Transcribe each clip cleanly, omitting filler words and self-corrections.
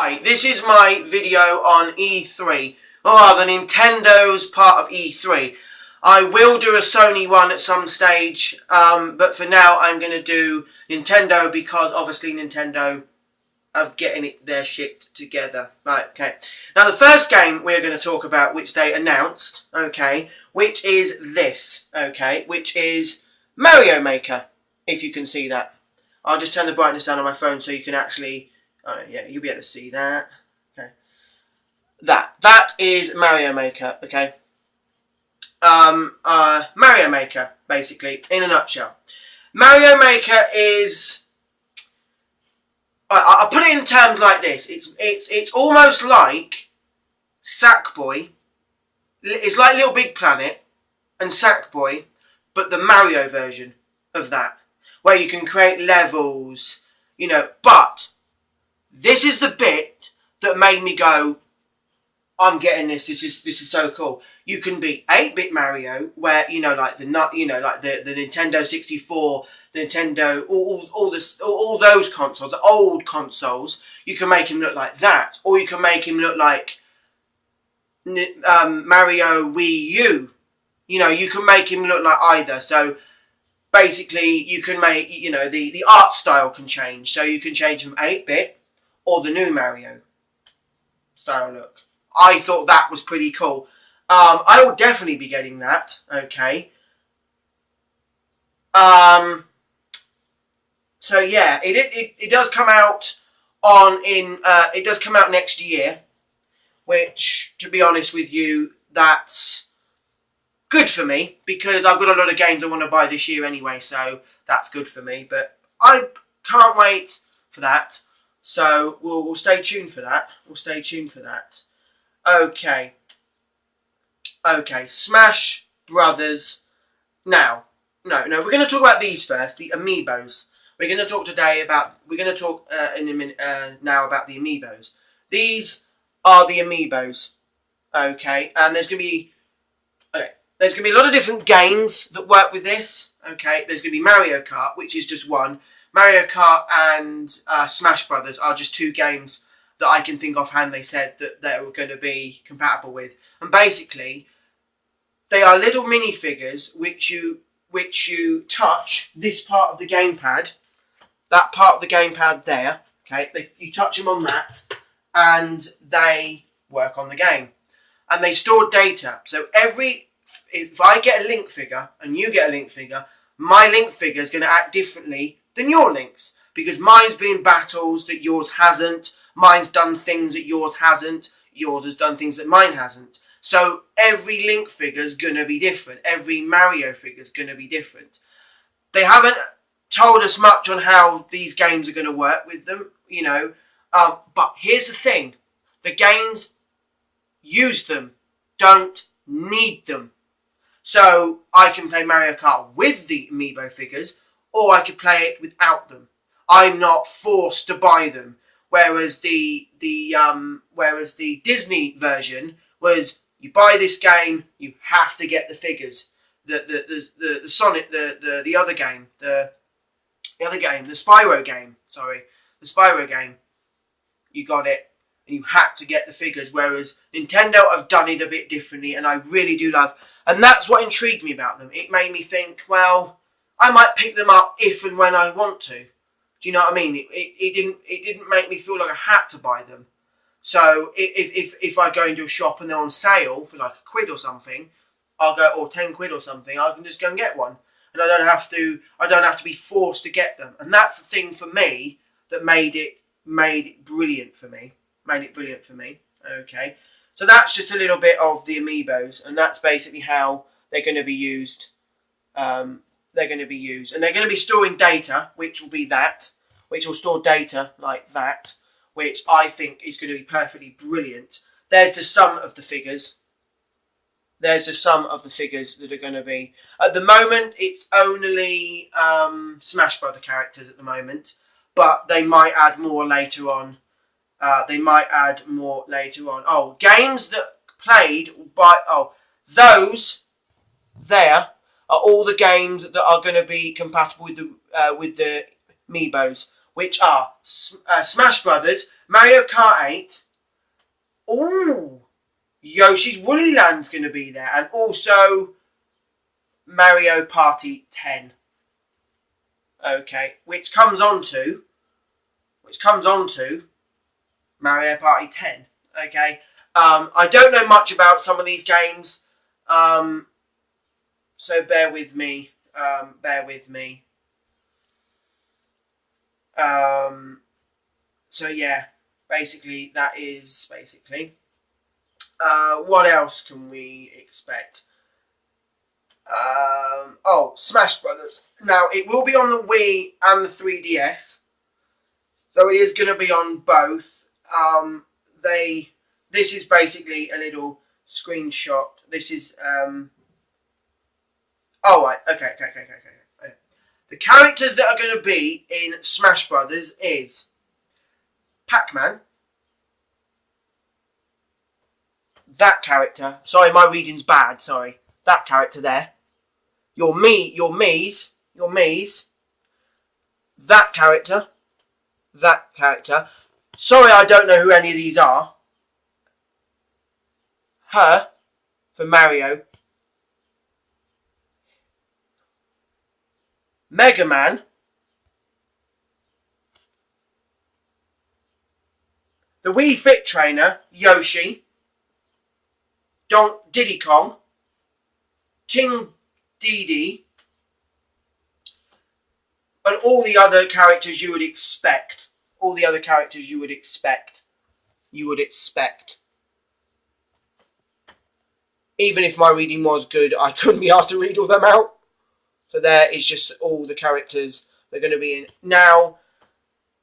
Hi, this is my video on E3, or the Nintendo's part of E3. I will do a Sony one at some stage, but for now I'm going to do Nintendo because obviously Nintendo are getting their shit together. Right, okay. Now the first game we're going to talk about, which they announced, okay, which is this, okay, which is Mario Maker, if you can see that. I'll just turn the brightness down on my phone so you can actually... Oh, yeah, you'll be able to see that. Okay. That is Mario Maker, okay? Mario Maker, basically, in a nutshell. Mario Maker is... I'll put it in terms like this. It's almost like Sackboy. It's like Little Big Planet and Sackboy, but the Mario version of that. Where you can create levels, you know, but... This is the bit that made me go, I'm getting this. This is so cool. You can be 8-bit Mario, where the Nintendo 64, the Nintendo, all those consoles, the old consoles. You can make him look like that, or you can make him look like Mario Wii U. You know, you can make him look like either. So basically, you can make the art style can change. So you can change from 8-bit. Or the new Mario style look. I thought that was pretty cool. I will definitely be getting that. Okay. So yeah, it does come out it does come out next year, which, to be honest with you, that's good for me because I've got a lot of games I want to buy this year anyway. So that's good for me. But I can't wait for that. So we'll stay tuned for that. We'll stay tuned for that. Okay. Smash Brothers. Now, no. We're going to talk about these first. The Amiibos. We're going to talk today about. We're going to talk in a minute now about the Amiibos. These are the Amiibos. Okay, and there's going to be. Okay, there's going to be a lot of different games that work with this. Okay, there's going to be Mario Kart, which is just one. Mario Kart and Smash Brothers are just two games that I can think offhand they said that they were going to be compatible with. And basically, they are little minifigures which you touch this part of the gamepad, that part of the gamepad there, okay? You touch them on that, and they work on the game. And they store data. So if I get a Link figure, and you get a Link figure, my Link figure is going to act differently than your Links, because mine's been in battles that yours hasn't, mine's done things that yours hasn't, yours has done things that mine hasn't. So every Link figure's going to be different, every Mario figure's going to be different. They haven't told us much on how these games are going to work with them, but here's the thing, the games use them, don't need them. So I can play Mario Kart with the Amiibo figures, or I could play it without them. I'm not forced to buy them. Whereas the Disney version was, you buy this game, you have to get the figures. The Sonic, the other game, the Spyro game. Sorry, the Spyro game. You got it, and you had to get the figures. Whereas Nintendo have done it a bit differently, and I really do love. And that's what intrigued me about them. It made me think, well, I might pick them up if and when I want to. Do you know what I mean? It didn't make me feel like I had to buy them. So if I go into a shop and they're on sale for like £1 or something, I'll go, or £10 or something, I can just go and get one. And I don't have to be forced to get them. And that's the thing for me that made it brilliant for me. Okay. So that's just a little bit of the Amiibos, and that's basically how they're going to be used. And they're going to be storing data, which will store data like that, which I think is going to be perfectly brilliant. There's just some of the figures. That are going to be. At the moment, it's only Smash Brother characters at the moment, but they might add more later on. Oh, games that played by... Oh, those there are all the games that are going to be compatible with the Amiibos, which are Smash Brothers, Mario Kart 8. Ooh, Yoshi's Woolly Land's going to be there, and also Mario Party 10. Okay, which comes on to Mario Party 10. Okay, I don't know much about some of these games, so bear with me. So yeah, basically that is basically. What else can we expect? Smash Brothers. Now it will be on the Wii and the 3DS, so it is going to be on both. This is basically a little screenshot. This is Oh right, okay. The characters that are going to be in Smash Brothers is Pac-Man. That character. Sorry, my reading's bad. Sorry, that character there. Your Mii's. That character. Sorry, I don't know who any of these are. Her, for Mario. Mega Man. The Wii Fit Trainer, Yoshi. Diddy Kong. King Dedede. And all the other characters you would expect. Even if my reading was good, I couldn't be asked to read all them out. So there is just all the characters they're going to be in. Now,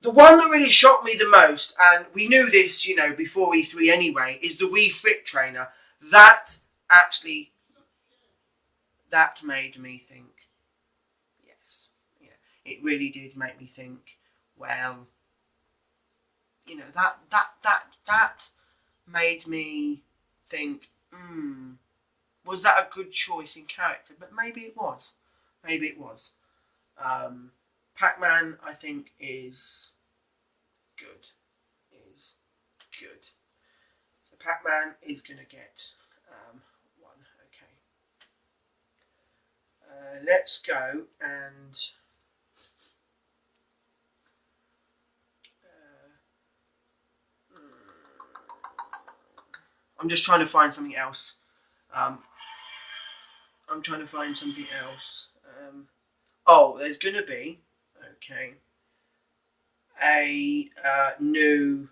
the one that really shocked me the most, and we knew this, before E3 anyway, is the Wii Fit Trainer. That made me think. Yes, yeah, it really did make me think. Well, that made me think. Was that a good choice in character? But maybe it was. Pac-Man, I think, is good. So Pac-Man is going to get one. Okay. Let's go and... I'm just trying to find something else. There's going to be, a new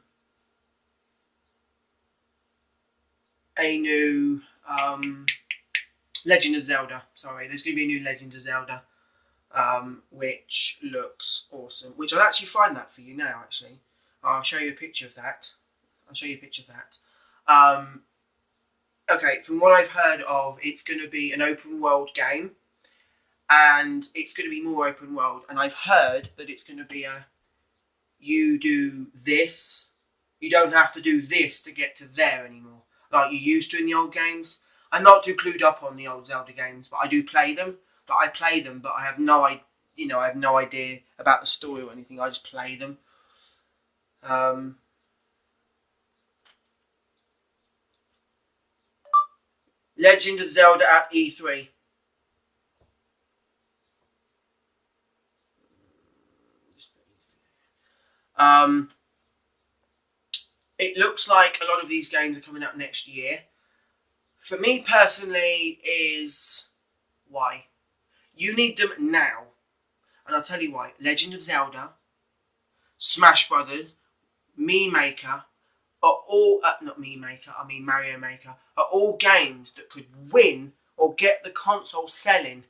Legend of Zelda. Sorry, there's going to be a new Legend of Zelda, which looks awesome. Which I'll actually find that for you now. Actually, I'll show you a picture of that. Okay, from what I've heard of, it's going to be an open world game, and it's going to be more open world. And I've heard that it's going to be you do this, you don't have to do this to get to there anymore, like you used to in the old games. I'm not too clued up on the old Zelda games, but I do play them. But I have no idea about the story or anything. I just play them. Legend of Zelda at E3. It looks like a lot of these games are coming out next year. For me personally, is why you need them now, and I'll tell you why. Legend of Zelda, Smash Brothers, Mii Maker are all Mario Maker are all games that could win or get the console selling,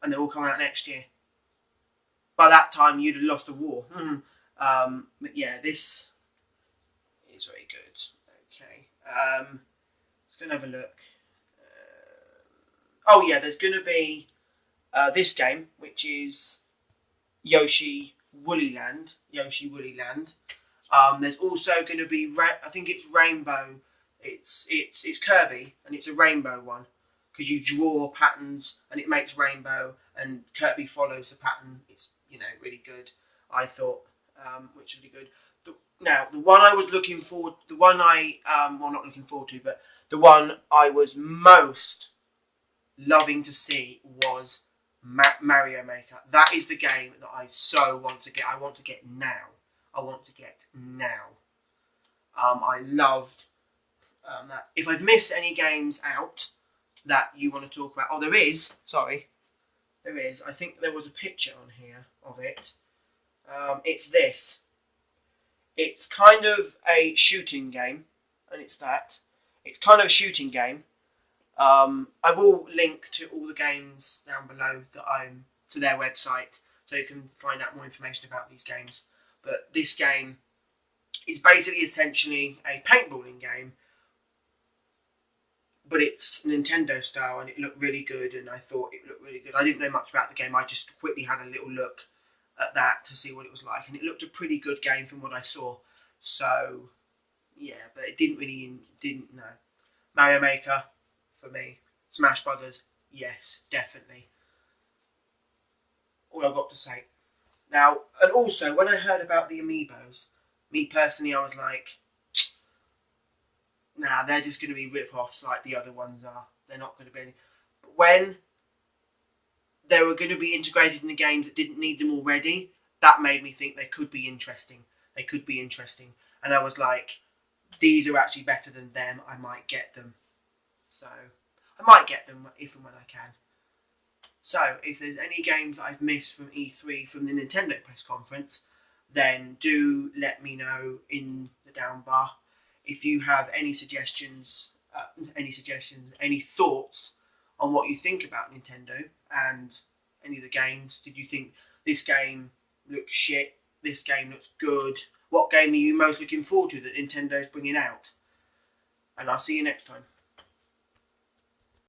and they're all coming out next year. By that time, you'd have lost the war. But yeah, this is very good. Okay, let's go and have a look. There's going to be this game, which is Yoshi Woolly Land. There's also going to be, I think it's Rainbow. It's Kirby, and it's a rainbow one because you draw patterns and it makes rainbow, and Kirby follows the pattern. It's really good, I thought. which is really good. Now, the one I was looking forward, the one I well, not looking forward to, but the one I was most loving to see was Mario Maker. That is the game that I so want to get. I want to get now. I want to get now. I loved that. If I've missed any games out that you want to talk about, oh, there is. Sorry, there is. I think there was a picture on here of it. It's this. It's kind of a shooting game, and it's that. It's kind of a shooting game. I will link to all the games down below to their website, so you can find out more information about these games. But this game is basically essentially a paintballing game, but it's Nintendo style, and it looked really good, and I thought it looked really good. I didn't know much about the game. I just quickly had a little look at that to see what it was like, and it looked a pretty good game from what I saw. So, yeah, but it didn't know. Mario Maker, for me. Smash Brothers, yes, definitely. All I've got to say. Now, and also, when I heard about the Amiibos, me personally, I was like, nah, they're just going to be rip-offs like the other ones are. They're not going to be any... But when they were going to be integrated in a game that didn't need them already, that made me think they could be interesting. They could be interesting. And I was like, these are actually better than them. I might get them. So, I might get them if and when I can. So, if there's any games that I've missed from E3 from the Nintendo press conference, then do let me know in the down bar. If you have any suggestions, any thoughts on what you think about Nintendo and any of the games. Did you think this game looks shit? This game looks good? What game are you most looking forward to that Nintendo's bringing out? And I'll see you next time.